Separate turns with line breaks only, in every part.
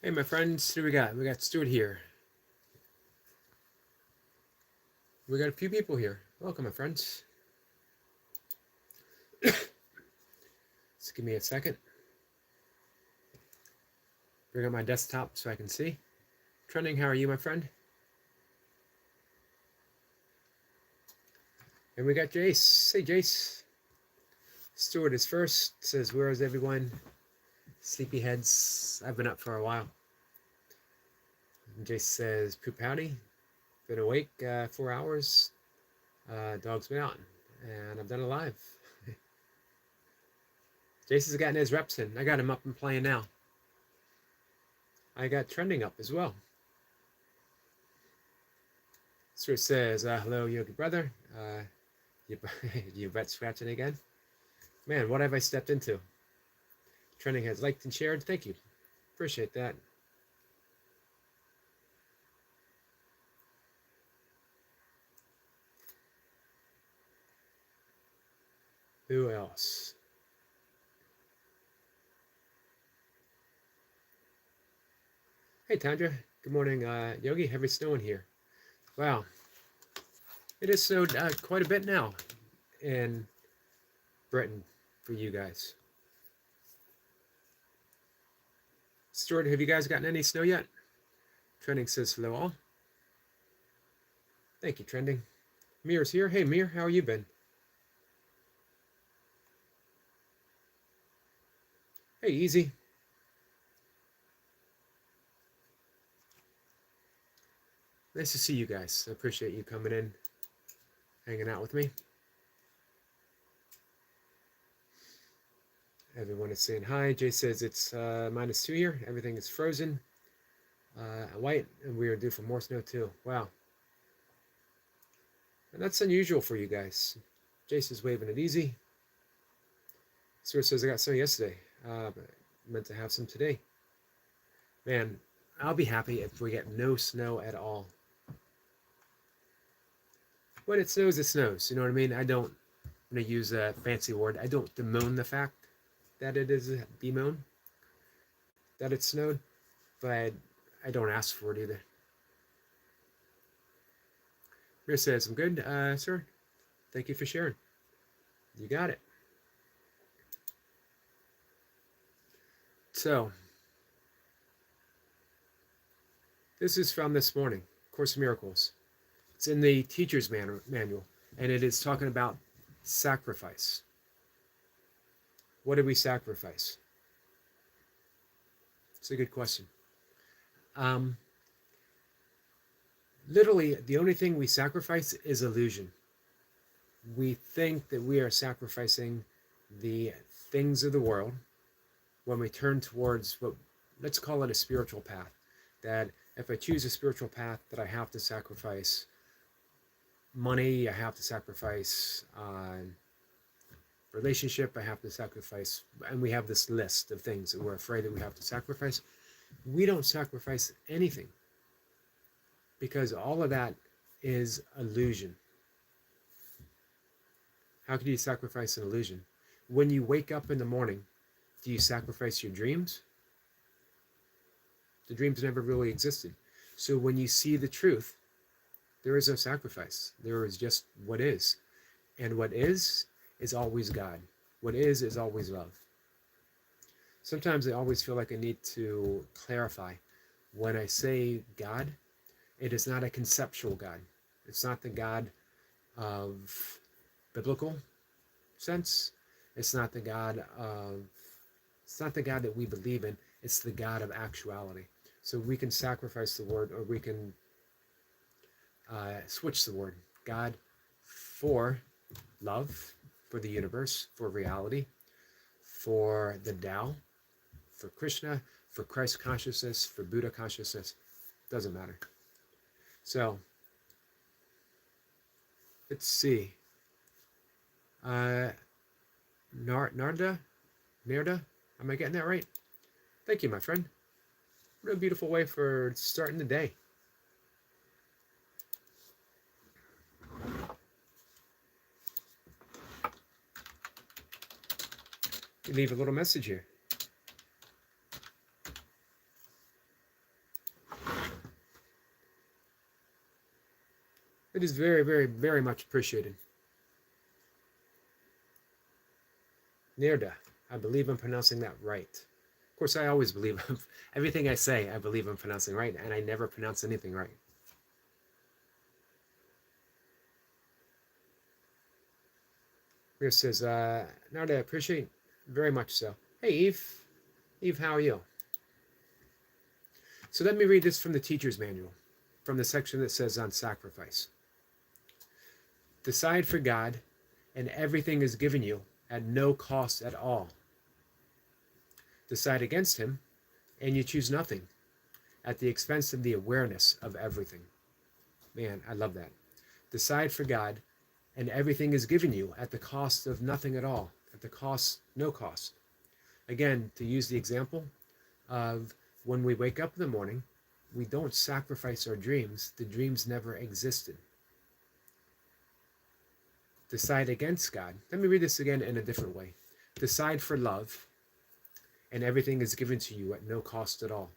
Hey, my friends, who we got? We got Stuart here. We got a few people here. Welcome, my friends. Just give me a second. Bring up my desktop so I can see. Trending, how are you, my friend? And we got Jace. Hey, Jace. Stuart is first. Says, where is everyone? Sleepyheads. I've been up for a while. And Jace says, poop howdy. Been awake 4 hours. Dog's been out. And I've done it live. Jace has gotten his reps in. I got him up and playing now. I got trending up as well. Stuart says, hello, Yogi brother. You butt scratching again? Man, what have I stepped into? Trending has liked and shared. Thank you. Appreciate that. Who else? Hey, Tandra. Good morning, Yogi. Heavy snowing here. Wow. It has snowed quite a bit now in Britain for you guys. Stuart, have you guys gotten any snow yet? Trending says hello all. Thank you, Trending. Mir's here. Hey, Mir, how you been? Hey, Easy. Nice to see you guys. I appreciate you coming in, hanging out with me. Everyone is saying hi. Jay says it's -2 here. Everything is frozen, white, and we are due for more snow too. Wow. And that's unusual for you guys. Jason's waving it easy. Stuart says I got snow yesterday. But meant to have some today. Man, I'll be happy if we get no snow at all. When it snows, it snows. You know what I mean? I'm going to use a fancy word. I don't bemoan the fact that it is bemoan, that it snowed, but I don't ask for it either. Mir says, I'm good, sir. Thank you for sharing. You got it. So, this is from this morning, Course in Miracles. It's in the teacher's manual, and it is talking about sacrifice. What did we sacrifice? It's a good question. Literally, the only thing we sacrifice is illusion. We think that we are sacrificing the things of the world when we turn towards what, let's call it a spiritual path. That if I choose a spiritual path, that I have to sacrifice money, I have to sacrifice relationship, I have to sacrifice, and we have this list of things that we're afraid that we have to sacrifice. We don't sacrifice anything because all of that is illusion. How can you sacrifice an illusion? When you wake up in the morning, do you sacrifice your dreams? The dreams never really existed. So when you see the truth, there is no sacrifice. There is just what is. And what is always God. What is always love. Sometimes I always feel like I need to clarify. When I say God, it is not a conceptual God. It's not the God of biblical sense. It's not the God that we believe in. It's the God of actuality. So we can sacrifice the word, or we can switch the word. God for love, for the universe, for reality, for the Tao, for Krishna, for Christ consciousness, for Buddha consciousness. Doesn't matter. So, let's see. Narda? Am I getting that right? Thank you, my friend. What a beautiful way for starting the day. You leave a little message here. It is very, very, very much appreciated. Nirda, I believe I'm pronouncing that right. Of course, I always believe everything I say, I believe I'm pronouncing right, and I never pronounce anything right. Here says, Nirda, I appreciate very much so. Hey, Eve. Eve, how are you? So let me read this from the teacher's manual, from the section that says on sacrifice. Decide for God, and everything is given you at no cost at all. Decide against him, and you choose nothing at the expense of the awareness of everything. Man, I love that. Decide for God, and everything is given you at the cost of nothing at all, at the cost, no cost. Again, to use the example of when we wake up in the morning, we don't sacrifice our dreams. The dreams never existed. Decide against God. Let me read this again in a different way. Decide for love, and everything is given to you at no cost at all.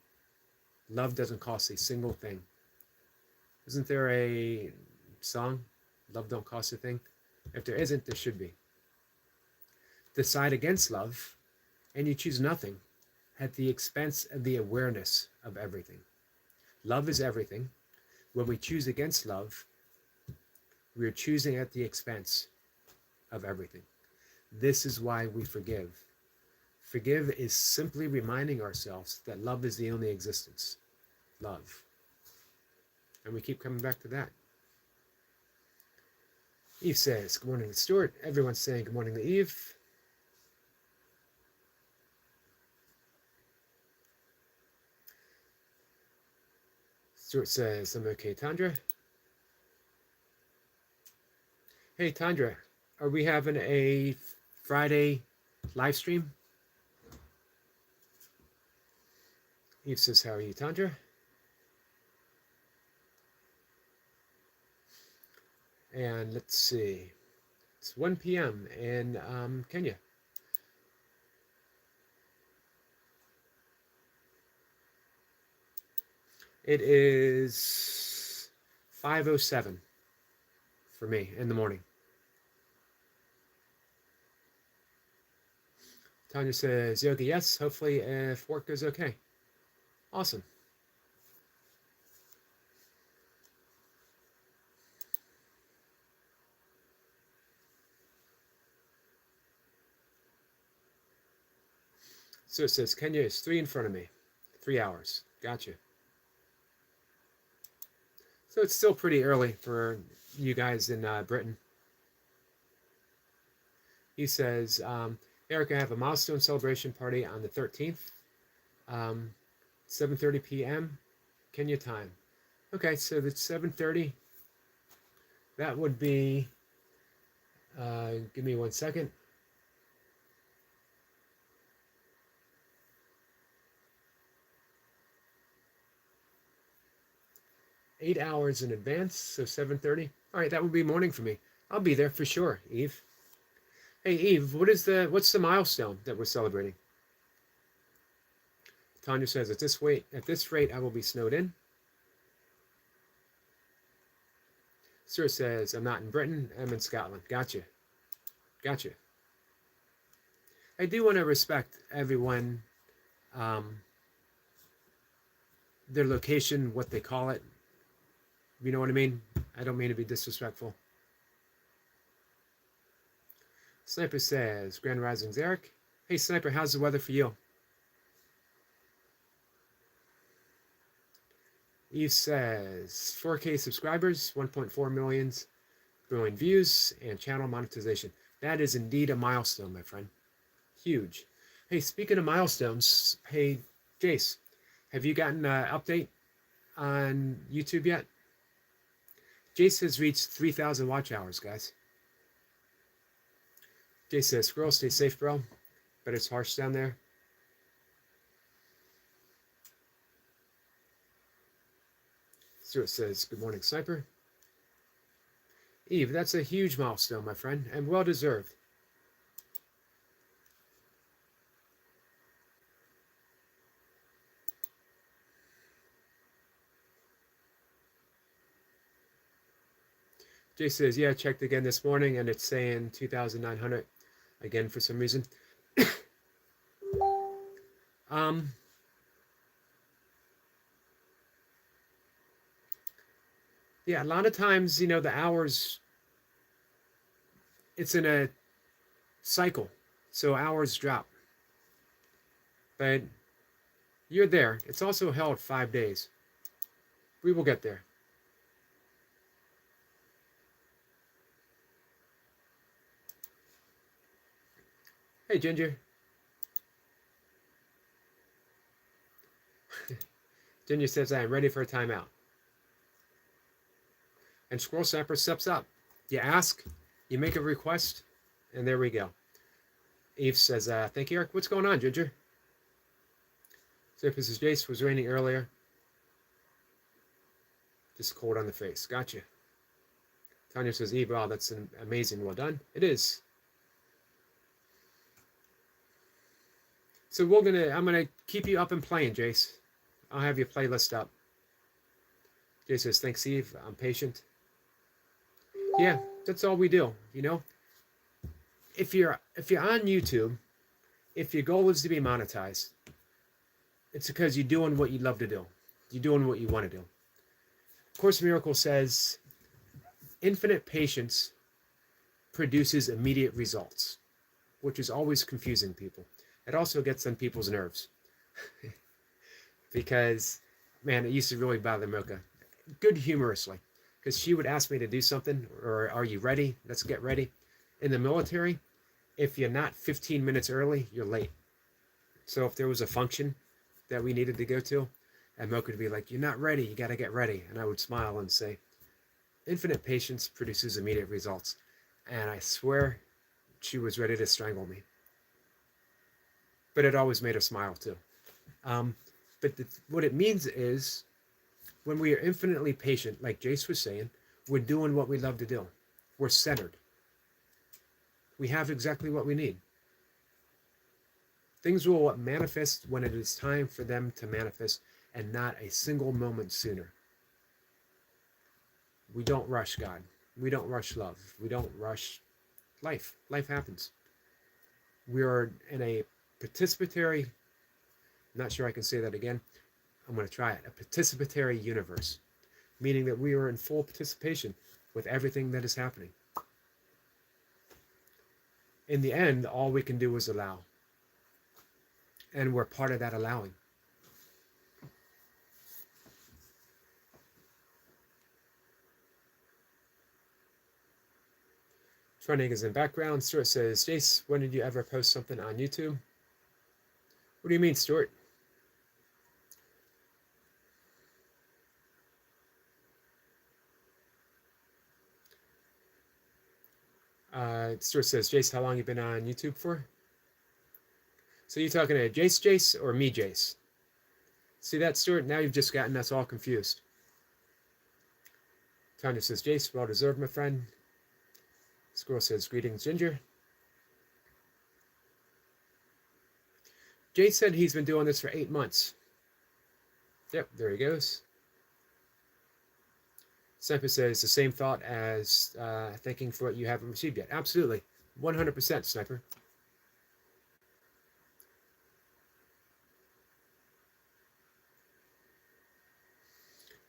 Love doesn't cost a single thing. Isn't there a song? Love don't cost a thing? If there isn't, there should be. Decide against love, and you choose nothing at the expense of the awareness of everything. Love is everything. When we choose against love, we are choosing at the expense of everything. This is why we forgive. Forgive is simply reminding ourselves that love is the only existence. Love. And we keep coming back to that. Eve says, good morning to Stuart. Everyone's saying good morning to Eve. Stuart says, I'm okay, Tandra. Hey, Tandra, are we having a Friday live stream? Eve says, how are you, Tandra? And let's see. It's 1 p.m. in Kenya. It is 5:07 for me in the morning. Tanya says, Yogi, yes, hopefully if work goes okay. Awesome. So it says, Kenya is 3 in front of me. 3 hours. Gotcha. So it's still pretty early for you guys in Britain. He says, Eric, I have a milestone celebration party on the 13th, 7:30 p.m. Kenya time. Okay, so that's 7:30. That would be, give me 1 second. Eight hours in advance, so 7:30. All right, that would be morning for me. I'll be there for sure, Eve. Hey, Eve, what's the milestone that we're celebrating? Tanya says, at this rate, I will be snowed in. Stuart says, I'm not in Britain, I'm in Scotland. Gotcha. Gotcha. I do want to respect everyone, their location, what they call it. You know what I mean? I don't mean to be disrespectful. Sniper says, Grand Risings, Eric. Hey, Sniper, how's the weather for you? Eve says, 4K subscribers, 1.4 million growing views, and channel monetization. That is indeed a milestone, my friend. Huge. Hey, speaking of milestones, hey, Jace, have you gotten an update on YouTube yet? Jace has reached 3,000 watch hours, guys. Jace says, Squirrel, stay safe, bro. But it's harsh down there. Stuart says, good morning, Sniper. Eve, that's a huge milestone, my friend, and well deserved. Jay says, yeah, I checked again this morning and it's saying 2,900 again for some reason. um, yeah, a lot of times, the hours, it's in a cycle. So hours drop. But you're there. It's also held 5 days. We will get there. Hey, Ginger. Ginger says, I am ready for a timeout. And Squirrel Snapper steps up. You ask, you make a request, and there we go. Eve says, thank you, Eric. What's going on, Ginger? So this is Jace. Was raining earlier. Just cold on the face. Gotcha. Tanya says, Eve, wow, that's amazing. Well done. It is. So I'm gonna keep you up and playing, Jace. I'll have your playlist up. Jace says, thanks, Eve. I'm patient. Yeah, that's all we do. If you're on YouTube, if your goal is to be monetized, it's because you're doing what you love to do. You're doing what you want to do. Course in Miracles says, infinite patience produces immediate results, which is always confusing people. It also gets on people's nerves. Because, man, it used to really bother Mocha. Good humorously. Because she would ask me to do something, or are you ready? Let's get ready. In the military, if you're not 15 minutes early, you're late. So if there was a function that we needed to go to, and Mocha would be like, you're not ready, you got to get ready. And I would smile and say, infinite patience produces immediate results. And I swear she was ready to strangle me. But it always made her smile too. What it means is, when we are infinitely patient, like Jace was saying, we're doing what we love to do. We're centered. We have exactly what we need. Things will manifest when it is time for them to manifest, and not a single moment sooner. We don't rush God. We don't rush love. We don't rush life. Life happens. We are in a participatory, I'm not sure I can say that again. I'm going to try it. A participatory universe, meaning that we are in full participation with everything that is happening. In the end, all we can do is allow. And we're part of that allowing. Trending is in background. Stuart says, Jace, when did you ever post something on YouTube? What do you mean, Stuart? Stuart says, Jace, how long you been on YouTube for? So you talking to Jace or me, Jace? See that, Stuart? Now you've just gotten us all confused. Tanya says, Jace, well deserved, my friend. Squirrel says, greetings, Ginger. Jace said he's been doing this for 8 months. Yep, there he goes. Semper says, the same thought as thanking for what you haven't received yet. Absolutely. 100%, Sniper.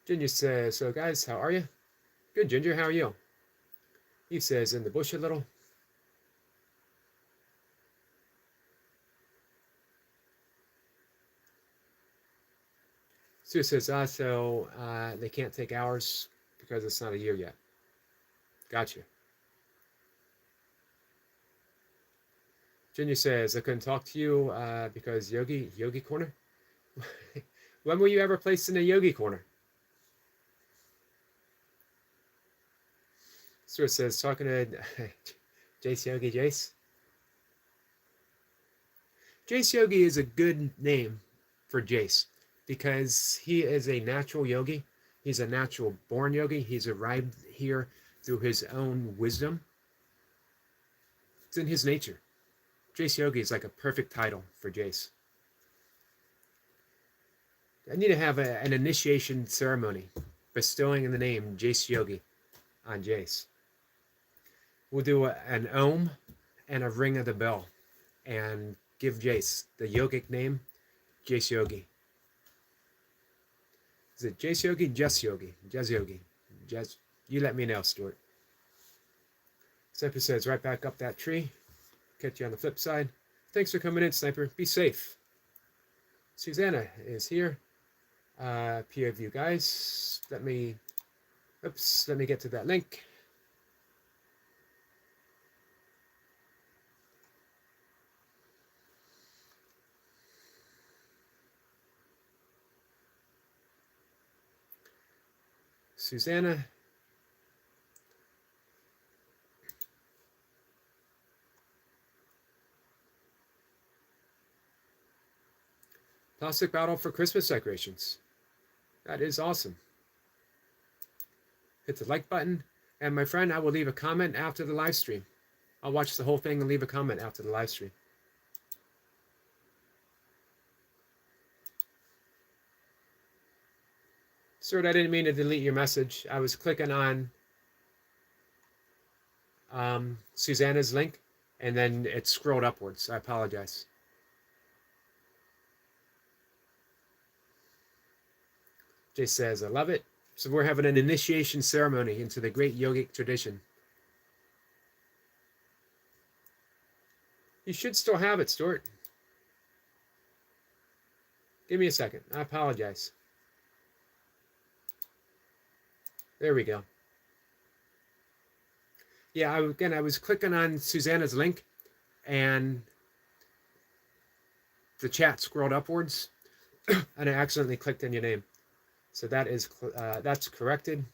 Ginger says, so guys, how are you? Good, Ginger, how are you? Eve says, in the bush a little. Sue says, so they can't take hours because it's not a year yet. Gotcha. Ginger says, I couldn't talk to you because Yogi Corner? When were you ever placed in a Yogi Corner? Stuart says, talking to Jace Yogi, Jace. Jace Yogi is a good name for Jace because he is a natural yogi. He's a natural born yogi. He's arrived here through his own wisdom. It's in his nature. Jace Yogi is like a perfect title for Jace. I need to have an initiation ceremony bestowing the name Jace Yogi on Jace. We'll do an ohm and a ring of the bell and give Jace the yogic name, Jace Yogi. Is it Jace Yogi? Just Yogi. Just Yogi. Just, you let me know, Stuart. Sniper says, right back up that tree. Catch you on the flip side. Thanks for coming in, Sniper. Be safe. Susanna is here. Peer of you guys. Let me get to that link. Susanna. Plastic bottle for Christmas decorations. That is awesome. Hit the like button. And my friend, I will leave a comment after the live stream. I'll watch the whole thing and leave a comment after the live stream. Sir, I didn't mean to delete your message. I was clicking on Susanna's link, and then it scrolled upwards. I apologize. Jay says, I love it. So we're having an initiation ceremony into the great yogic tradition. You should still have it, Stuart. Give me a second. I apologize. There we go. Yeah, I was clicking on Susanna's link, and the chat scrolled upwards, and I accidentally clicked on your name. So that's corrected.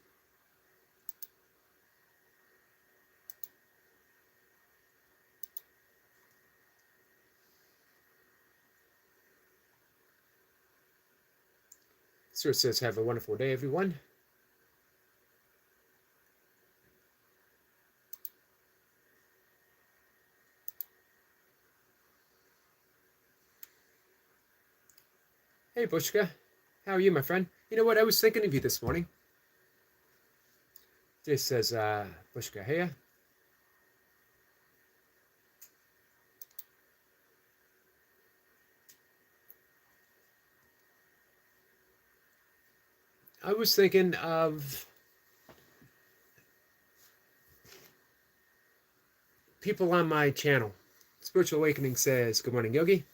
Stuart says, have a wonderful day, everyone. Hey, Bushka. How are you, my friend? You know what? I was thinking of you this morning. Jay says, Bushka, hey. I was thinking of people on my channel. Spiritual Awakening says, good morning, Yogi.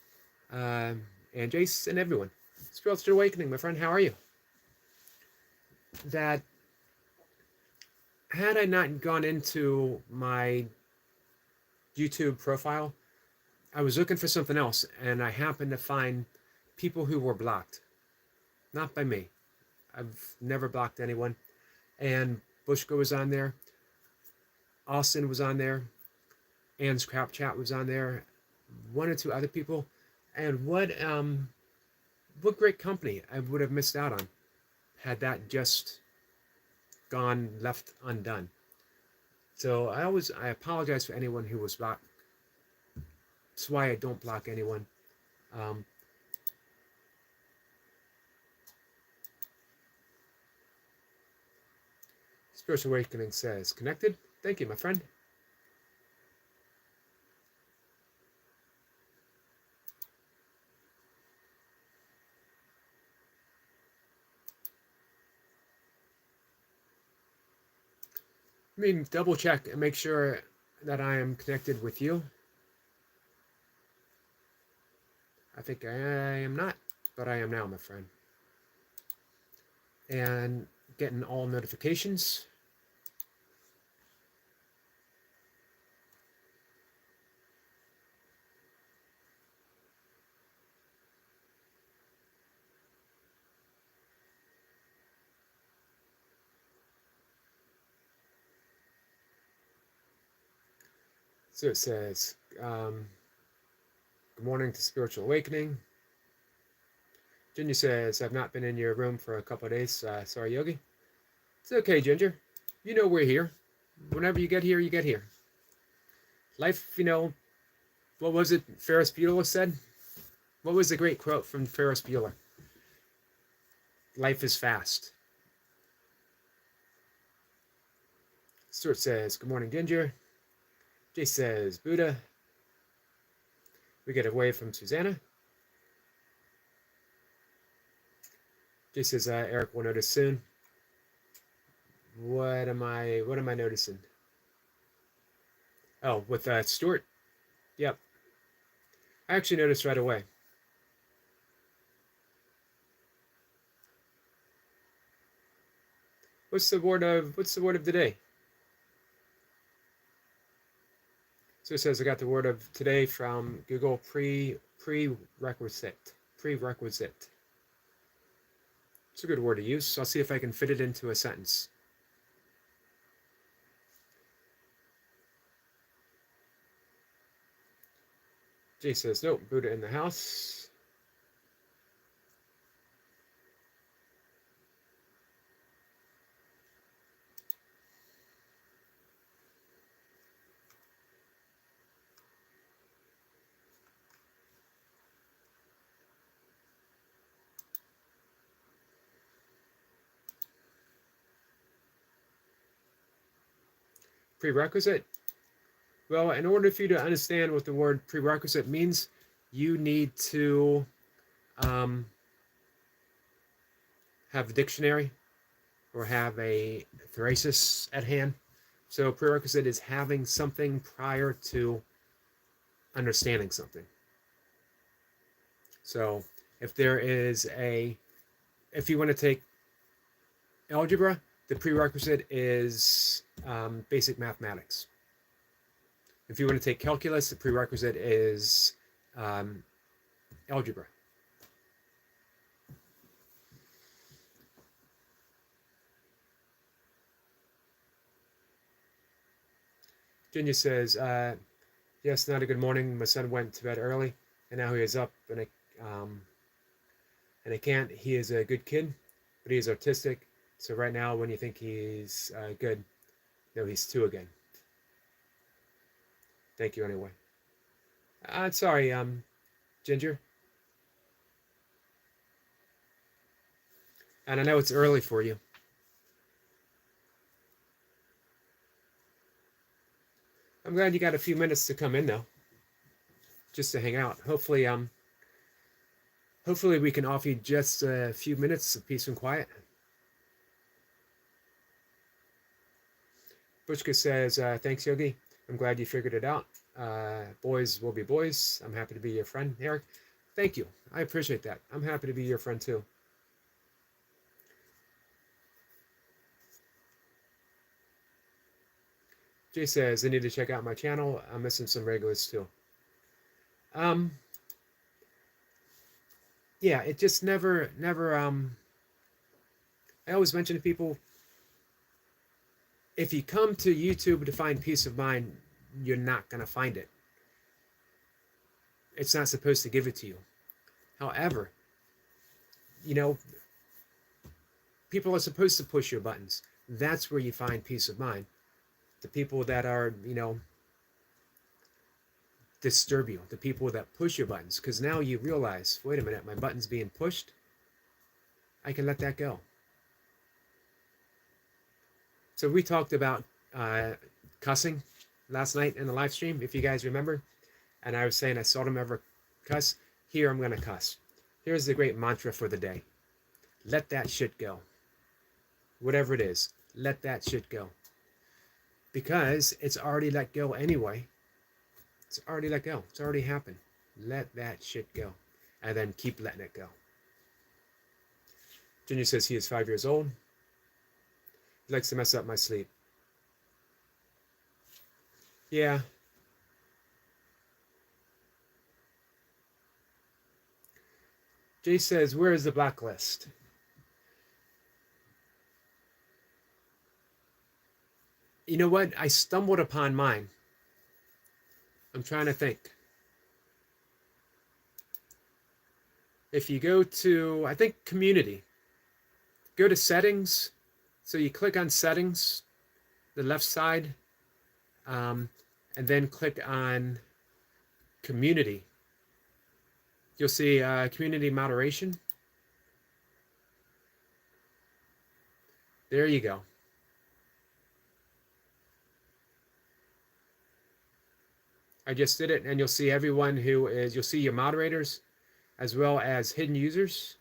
And Jace and everyone. Spiritual Awakening, my friend, how are you? That had I not gone into my YouTube profile, I was looking for something else, and I happened to find people who were blocked. Not by me. I've never blocked anyone. And Bushka was on there. Austin was on there. Ann's Crap Chat was on there. One or two other people. And what great company I would have missed out on had that just gone left undone. So I apologize for anyone who was blocked. That's why I don't block anyone. Spiritual Awakening says, connected? Thank you, my friend. I mean, double check and make sure that I am connected with you. I think I am not, but I am now, my friend. And getting all notifications. So it says, good morning to Spiritual Awakening. Ginger says, I've not been in your room for a couple of days. Sorry, Yogi. It's okay, Ginger. You know we're here. Whenever you get here, you get here. Life, you know, what was it Ferris Bueller said? What was the great quote from Ferris Bueller? Life is fast. Stuart says, good morning, Ginger. Jay says, Buddha. We get away from Susanna. Jay says, Eric will notice soon. What am I noticing? Oh, with Stuart? Yep. I actually noticed right away. What's the word of today? So it says I got the word of today from Google prerequisite. Prerequisite. It's a good word to use. So I'll see if I can fit it into a sentence. Jay says, nope, Buddha in the house. Prerequisite? Well, in order for you to understand what the word prerequisite means, you need to have a dictionary or have a thesaurus at hand. So prerequisite is having something prior to understanding something. So if you want to take algebra, the prerequisite is basic mathematics. If you want to take calculus, the prerequisite is algebra. Virginia says, yes, not a good morning. My son went to bed early, and now he is up, and I can't. He is a good kid, but he is autistic. So right now, when you think he's good, no, he's 2 again. Thank you anyway. Sorry, Ginger. And I know it's early for you. I'm glad you got a few minutes to come in though, just to hang out. Hopefully we can offer you just a few minutes of peace and quiet. Bushka says, thanks, Yogi. I'm glad you figured it out. Boys will be boys. I'm happy to be your friend, Eric. Thank you. I appreciate that. I'm happy to be your friend too. Jay says, I need to check out my channel. I'm missing some regulars too. Yeah, it just never, I always mention to people, if you come to YouTube to find peace of mind, you're not going to find it. It's not supposed to give it to you. However, people are supposed to push your buttons. That's where you find peace of mind. The people that are, disturb you, the people that push your buttons, because now you realize, wait a minute, my button's being pushed. I can let that go. So we talked about cussing last night in the live stream, if you guys remember. And I was saying I seldom ever cuss. Here I'm going to cuss. Here's the great mantra for the day. Let that shit go. Whatever it is, let that shit go. Because it's already let go anyway. It's already let go. It's already happened. Let that shit go. And then keep letting it go. Junior says he is 5 years old. He likes to mess up my sleep. Yeah. Jay says, where is the blacklist? You know what? I stumbled upon mine. I'm trying to think. If you go to, I think, community, go to settings. So you click on settings, the left side, and then click on community. You'll see community moderation. There you go. I just did it, and you'll see everyone who is, you'll see your moderators as well as hidden users.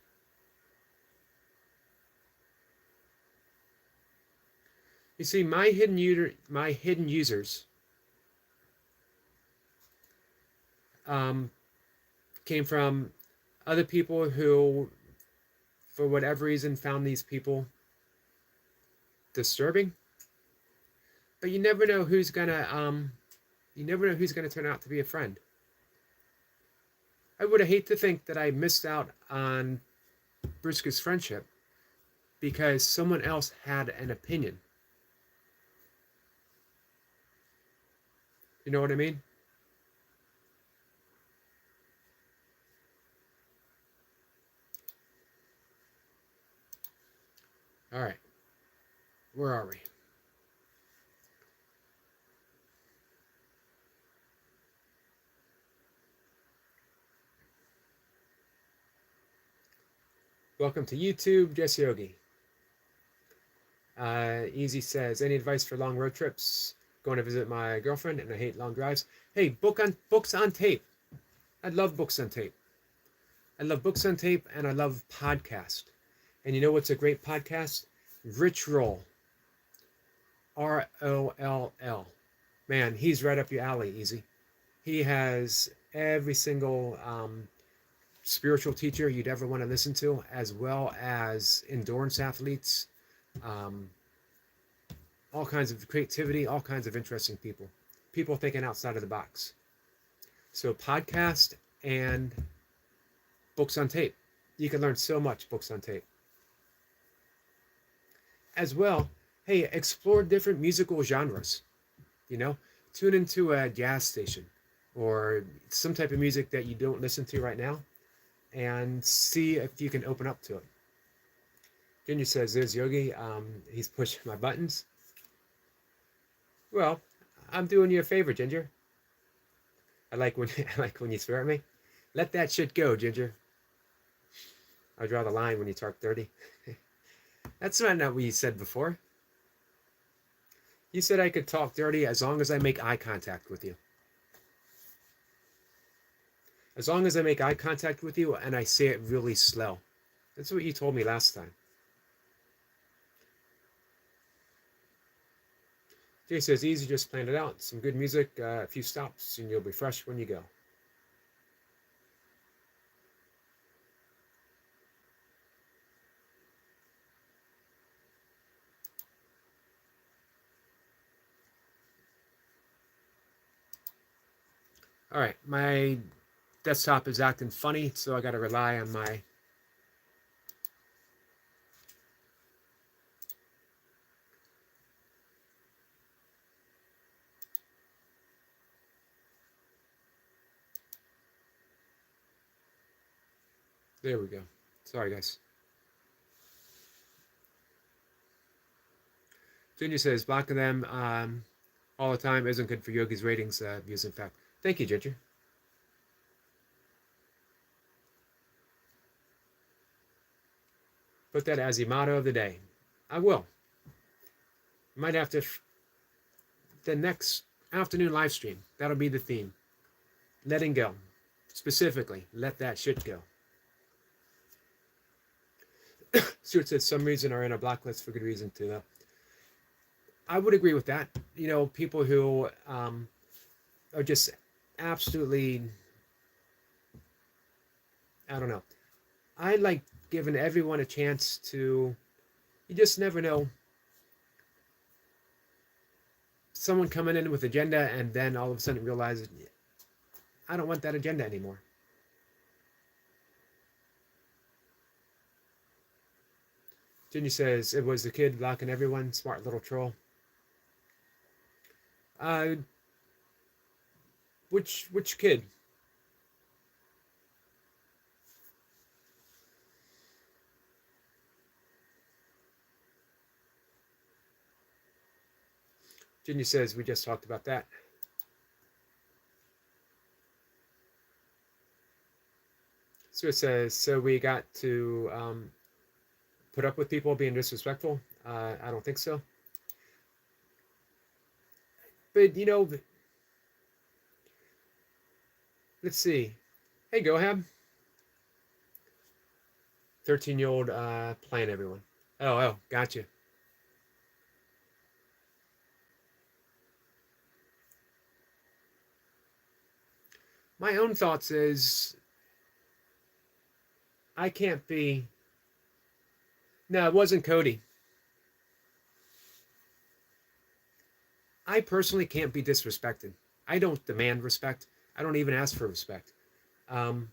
You see, my hidden users came from other people who, for whatever reason, found these people disturbing. But you never know who's gonna turn out to be a friend. I would hate to think that I missed out on Brewster's friendship because someone else had an opinion. You know what I mean? All right. Where are we? Welcome to YouTube, Jesse Yogi. Easy says, any advice for long road trips? Going to visit my girlfriend and I hate long drives. Hey, books on tape. I love books on tape. I love books on tape and I love podcast. And you know what's a great podcast? Rich Roll. Roll. Man, he's right up your alley, Easy. He has every single spiritual teacher you'd ever want to listen to, as well as endurance athletes, all kinds of creativity, all kinds of interesting people thinking outside of the box. So podcast and books on tape. You can learn so much books on tape. As well, hey, explore different musical genres. You know, tune into a jazz station or some type of music that you don't listen to right now and see if you can open up to it. Ginger says, there's Yogi. He's pushing my buttons. Well, I'm doing you a favor, Ginger. I like when you swear at me. Let that shit go, Ginger. I draw the line when you talk dirty. That's not what you said before. You said I could talk dirty as long as I make eye contact with you. As long as I make eye contact with you and I say it really slow. That's what you told me last time. Jay says, easy, just plan it out. Some good music, a few stops, and you'll be fresh when you go. All right, my desktop is acting funny, so I got to rely on my There we go. Sorry, guys. Ginger says, blocking them all the time isn't good for Yogi's ratings, views, in fact. Thank you, Ginger. Put that as the motto of the day. I will. Might have to, the next afternoon live stream, that'll be the theme. Letting go. Specifically, let that shit go. Stuart said some reason are in a blacklist for good reason too. I would agree with that. You know, people who are just absolutely, I don't know. I like giving everyone a chance to, you just never know. Someone coming in with agenda and then all of a sudden realizes, I don't want that agenda anymore. Ginny says, it was the kid blocking everyone, smart little troll. Which kid? Ginny says, we just talked about that. So it says, so we got to put up with people being disrespectful. I don't think so. But, you know, Let's see. Hey, Gohab. 13-year-old playing everyone. Oh, gotcha. My own thoughts is I can't be. No, it wasn't Cody. I personally can't be disrespected. I don't demand respect. I don't even ask for respect. Um,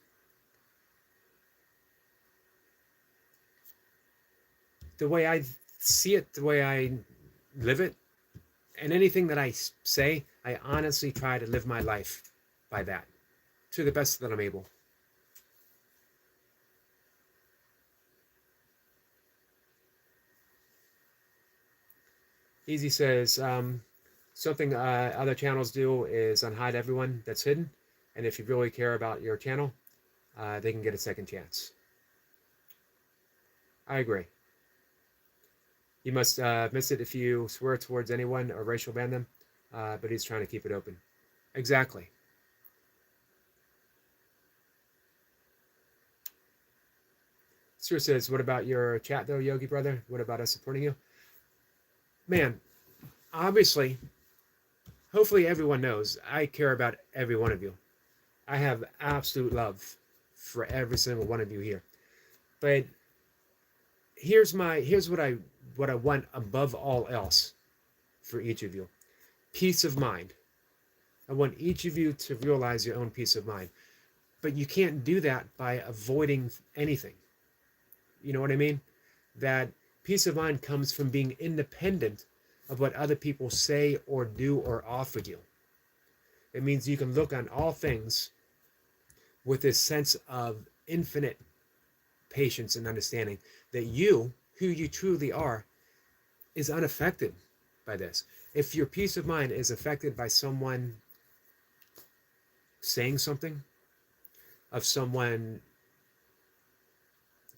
the way I see it, the way I live it, and anything that I say, I honestly try to live my life by that to the best that I'm able. Easy says, something other channels do is unhide everyone that's hidden. And if you really care about your channel, they can get a second chance. I agree. You must miss it if you swear towards anyone or racial ban them, but he's trying to keep it open. Exactly. Sir says, what about your chat though, Yogi brother? What about us supporting you? Man, obviously, hopefully everyone knows I care about every one of you. I have absolute love for every single one of you here. But here's what I want above all else for each of you. Peace of mind. I want each of you to realize your own peace of mind. But you can't do that by avoiding anything. You know what I mean? That peace of mind comes from being independent of what other people say or do or offer you. It means you can look on all things with this sense of infinite patience and understanding that you, who you truly are, is unaffected by this. If your peace of mind is affected by someone saying something, of someone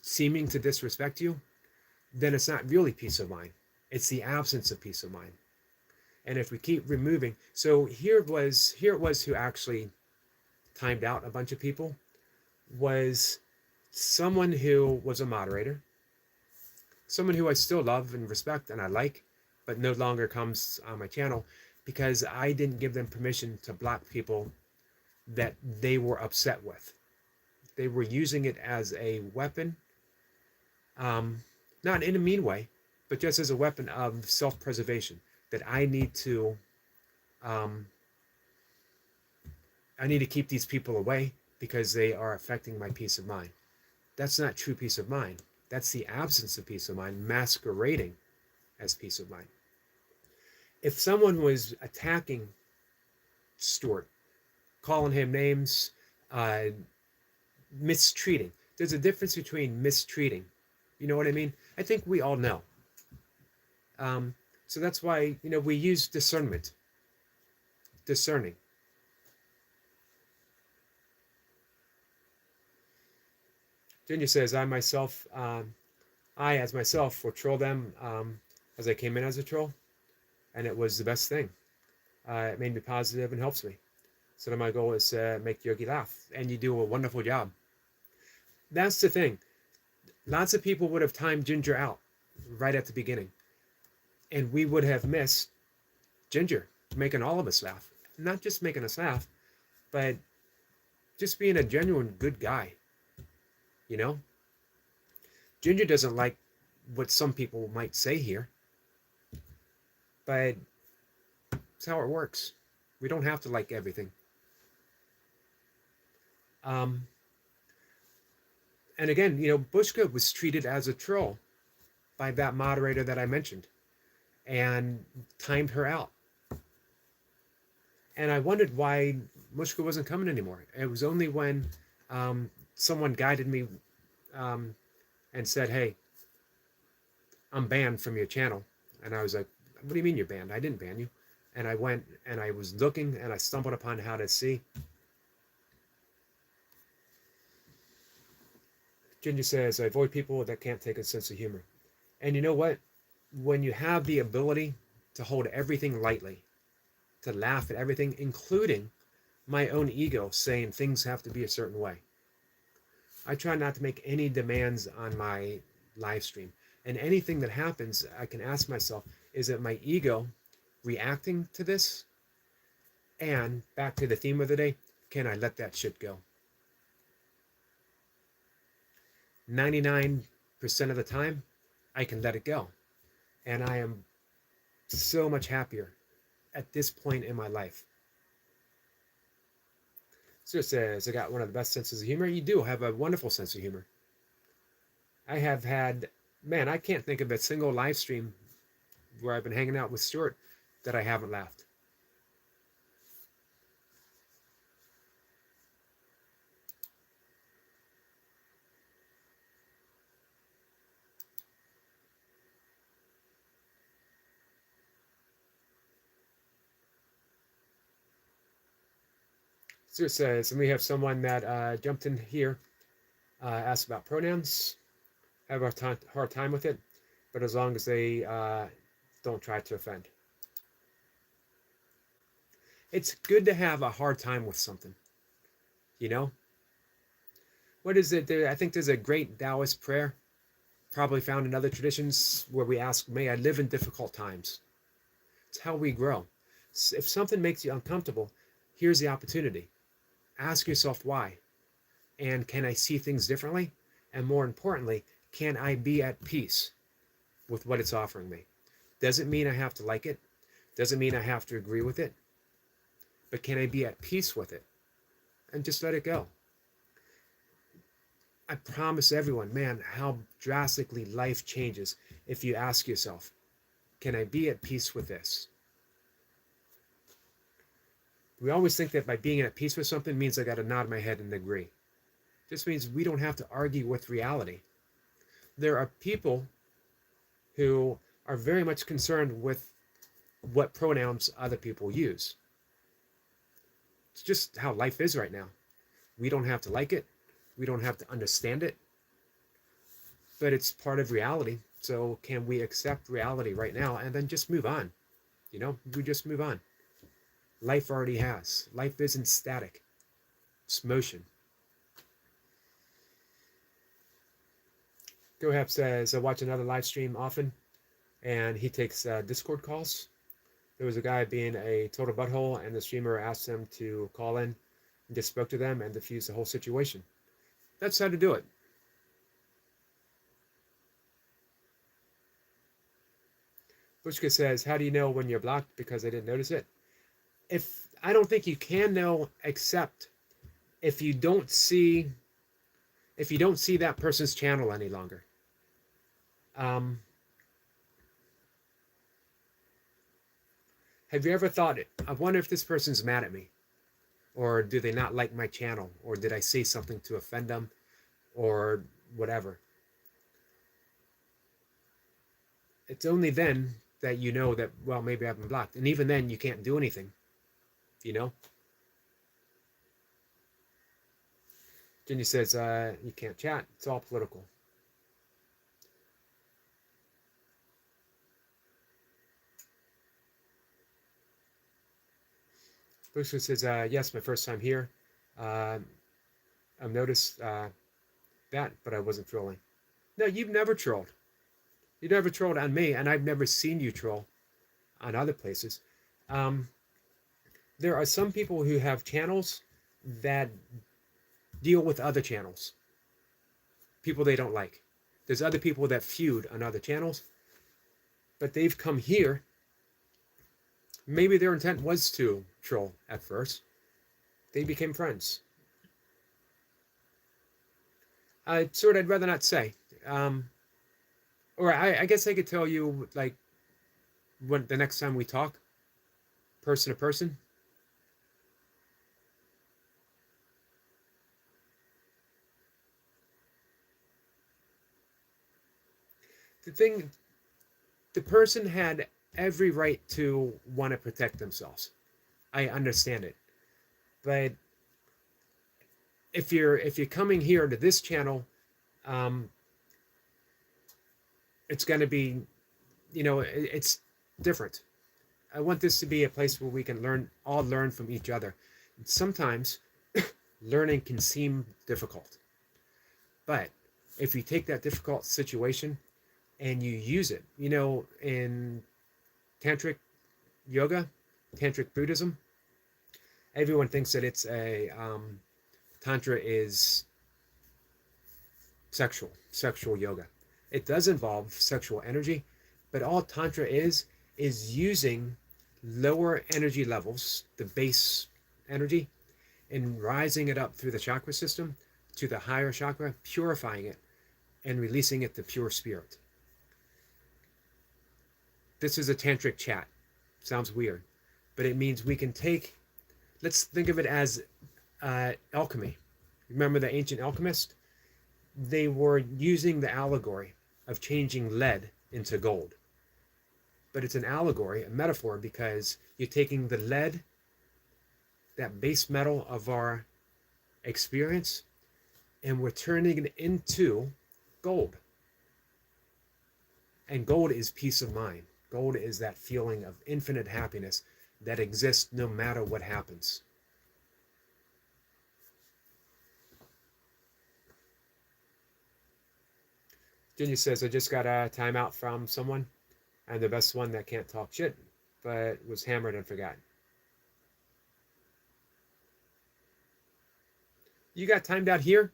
seeming to disrespect you, then it's not really peace of mind. It's the absence of peace of mind. And if we keep removing, so here it was who actually timed out a bunch of people was someone who was a moderator, someone who I still love and respect and I like, but no longer comes on my channel because I didn't give them permission to block people that they were upset with. They were using it as a weapon, not in a mean way, but just as a weapon of self-preservation. That um, I need to keep these people away because they are affecting my peace of mind. That's not true peace of mind. That's the absence of peace of mind masquerading as peace of mind. If someone was attacking Stuart, calling him names, uh, mistreating, there's a difference between mistreating. You know what I mean? I think we all know. So that's why, we use discernment, discerning. Junior says, I as myself will troll them as I came in as a troll, and it was the best thing. It made me positive and helps me. So then my goal is to make Yogi laugh, and you do a wonderful job. That's the thing. Lots of people would have timed Ginger out right at the beginning, and we would have missed Ginger making all of us laugh. Not just making us laugh, but just being a genuine good guy. You know? Ginger doesn't like what some people might say here, but it's how it works. We don't have to like everything. And again, Bushka was treated as a troll by that moderator that I mentioned and timed her out. And I wondered why Mushka wasn't coming anymore. It was only when someone guided me and said, hey, I'm banned from your channel. And I was like, what do you mean you're banned? I didn't ban you. And I went and I was looking and I stumbled upon how to see. Ginger says, I avoid people that can't take a sense of humor. And you know what? When you have the ability to hold everything lightly, to laugh at everything, including my own ego saying things have to be a certain way. I try not to make any demands on my live stream. And anything that happens, I can ask myself, is it my ego reacting to this? And back to the theme of the day, can I let that shit go? 99% of the time, I can let it go. And I am so much happier at this point in my life. So it says, I got one of the best senses of humor. You do have a wonderful sense of humor. I have had, man, I can't think of a single live stream where I've been hanging out with Stuart that I haven't laughed. So it says, and we have someone that jumped in here, asked about pronouns. Have a hard time with it, but as long as they don't try to offend. It's good to have a hard time with something, you know? What is it? I think there's a great Taoist prayer, probably found in other traditions, where we ask, may I live in difficult times. It's how we grow. If something makes you uncomfortable, here's the opportunity. Ask yourself why. And can I see things differently? And more importantly, can I be at peace with what it's offering me? Doesn't mean I have to like it. Doesn't mean I have to agree with it. But can I be at peace with it? And just let it go. I promise everyone, man, how drastically life changes if you ask yourself, can I be at peace with this? We always think that by being at peace with something means I got to nod my head and agree. It just means we don't have to argue with reality. There are people who are very much concerned with what pronouns other people use. It's just how life is right now. We don't have to like it. We don't have to understand it. But it's part of reality. So can we accept reality right now and then just move on? You know, we just move on. Life already has. Life isn't static. It's motion. GoHap says, I watch another live stream often, and he takes Discord calls. There was a guy being a total butthole, and the streamer asked him to call in and just spoke to them and diffused the whole situation. That's how to do it. Bushka says, how do you know when you're blocked? Because I didn't notice it. I don't think you can know, except if you don't see that person's channel any longer. Have you ever thought, I wonder if this person's mad at me? Or do they not like my channel? Or did I say something to offend them? Or whatever. It's only then that you know that, well, maybe I've been blocked. And even then, you can't do anything. You know? Jenny says, you can't chat. It's all political. Bushka says, yes, my first time here. I've noticed that, but I wasn't trolling. No, you've never trolled. You never trolled on me, and I've never seen you troll on other places. There are some people who have channels that deal with other channels, people they don't like. There's other people that feud on other channels, but they've come here. Maybe their intent was to troll at first. They became friends. I'd rather not say. Or I guess I could tell you, like, when the next time we talk, person to person. The person had every right to want to protect themselves. I understand it. But if you're coming here to this channel, it's going to be, it's different. I want this to be a place where we can all learn from each other. Sometimes learning can seem difficult, but if you take that difficult situation and you use it, in tantric yoga, tantric Buddhism, everyone thinks that it's tantra is sexual yoga. It does involve sexual energy, but all tantra is using lower energy levels, the base energy, and rising it up through the chakra system to the higher chakra, purifying it and releasing it to pure spirit. This is a tantric chat. Sounds weird, but it means we can take, let's think of it as alchemy. Remember the ancient alchemist? They were using the allegory of changing lead into gold. But it's an allegory, a metaphor, because you're taking the lead, that base metal of our experience, and we're turning it into gold. And gold is peace of mind. Gold is that feeling of infinite happiness that exists no matter what happens. Junior says, I just got a timeout from someone. I'm the best one that can't talk shit, but was hammered and forgot. You got timed out here?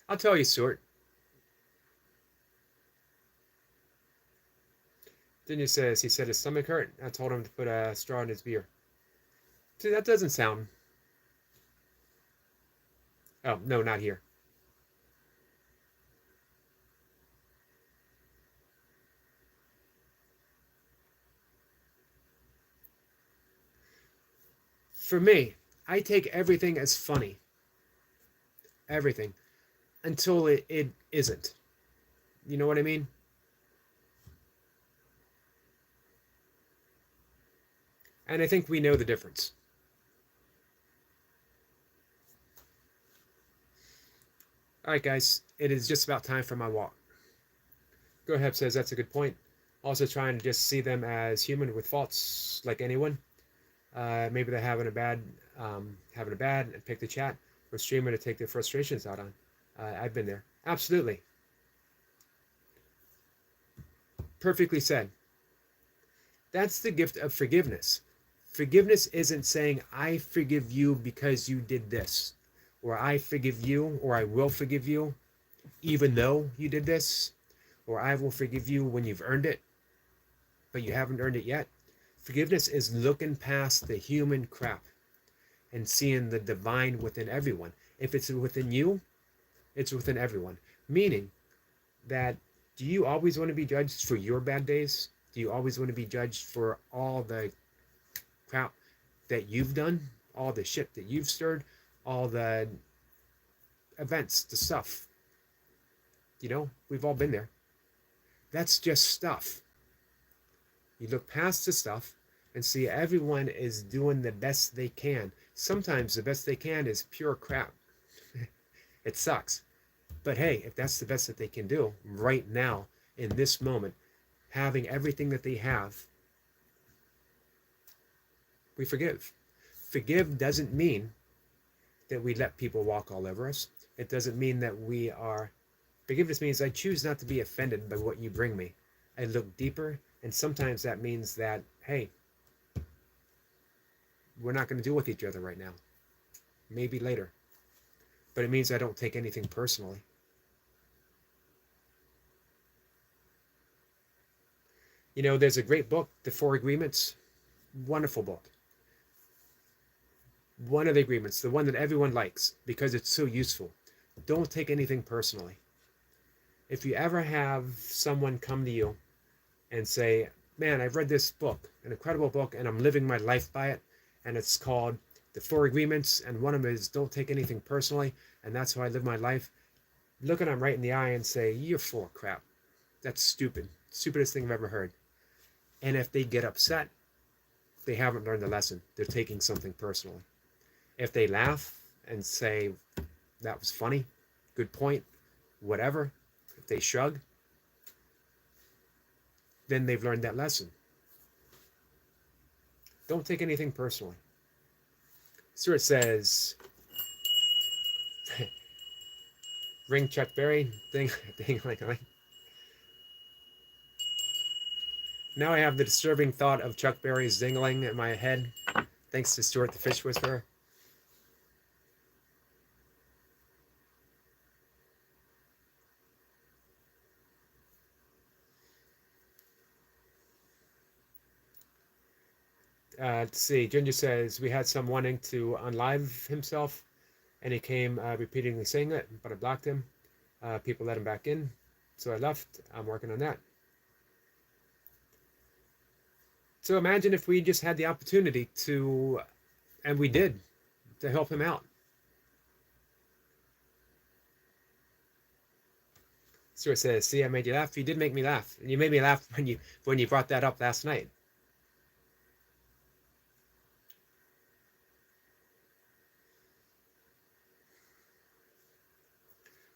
I'll tell you, Stuart. Junior says, he said his stomach hurt. I told him to put a straw in his beer. See, that doesn't sound... Oh, no, not here. For me, I take everything as funny. Everything. Until it isn't. You know what I mean? And I think we know the difference. All right, guys. It is just about time for my walk. Go ahead says that's a good point. Also trying to just see them as human with faults like anyone. Maybe they're having a bad and pick the chat or streamer to take their frustrations out on. I've been there. Absolutely. Perfectly said. That's the gift of forgiveness. Forgiveness isn't saying, I forgive you because you did this, or I forgive you, or I will forgive you, even though you did this, or I will forgive you when you've earned it, but you haven't earned it yet. Forgiveness is looking past the human crap and seeing the divine within everyone. If it's within you, it's within everyone. Meaning that, do you always want to be judged for your bad days? Do you always want to be judged for all the crap that you've done? All the shit that you've stirred? All the events, the stuff? We've all been there. That's just stuff. You look past the stuff and see everyone is doing the best they can. Sometimes the best they can is pure crap. It sucks. But hey, if that's the best that they can do right now, in this moment, having everything that they have, we forgive. Forgive doesn't mean that we let people walk all over us. It doesn't mean that we are... Forgiveness means I choose not to be offended by what you bring me. I look deeper, and sometimes that means that, hey, we're not going to deal with each other right now. Maybe later. But it means I don't take anything personally. There's a great book, The Four Agreements. Wonderful book. One of the agreements, the one that everyone likes because it's so useful. Don't take anything personally. If you ever have someone come to you and say, man, I've read this book, an incredible book, and I'm living my life by it, and it's called The Four Agreements, and one of them is don't take anything personally, and that's how I live my life, look at them right in the eye and say, you're full of crap. That's stupid. Stupidest thing I've ever heard. And if they get upset, they haven't learned the lesson. They're taking something personally. If they laugh and say, that was funny, good point, whatever, if they shrug, then they've learned that lesson. Don't take anything personally. Stuart says, ring Chuck Berry, ding, ding, like. Now I have the disturbing thought of Chuck Berry's zingling in my head, thanks to Stuart the Fish Whisperer. Let's see. Ginger says, we had some wanting to unlive himself, and he came repeatedly saying it, but I blocked him. People let him back in, so I left. I'm working on that. So imagine if we just had the opportunity to, and we did, to help him out. Stuart says, see, I made you laugh. You did make me laugh. And you made me laugh when you brought that up last night.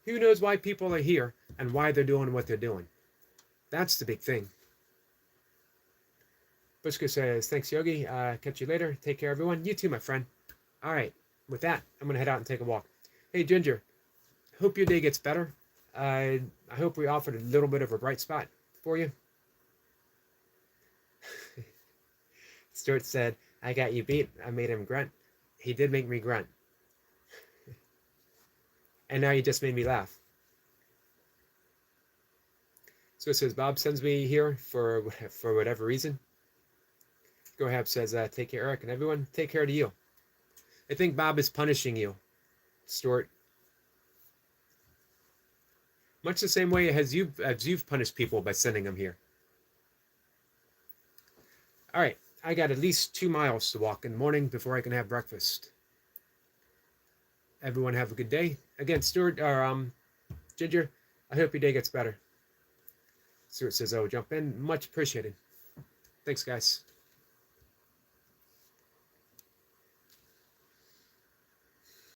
Who knows why people are here and why they're doing what they're doing? That's the big thing. Bushka says, thanks, Yogi. Catch you later. Take care, everyone. You too, my friend. All right. With that, I'm going to head out and take a walk. Hey, Ginger. Hope your day gets better. I hope we offered a little bit of a bright spot for you. Stuart said, I got you beat. I made him grunt. He did make me grunt. And now you just made me laugh. So it says, Bob sends me here for whatever reason. Go ahead says, take care, Eric, and everyone. Take care to you. I think Bob is punishing you, Stuart. Much the same way as you've punished people by sending them here. All right, I got at least 2 miles to walk in the morning before I can have breakfast. Everyone have a good day. Again, Stuart, or Ginger, I hope your day gets better. Stuart says, oh, jump in. Much appreciated. Thanks, guys.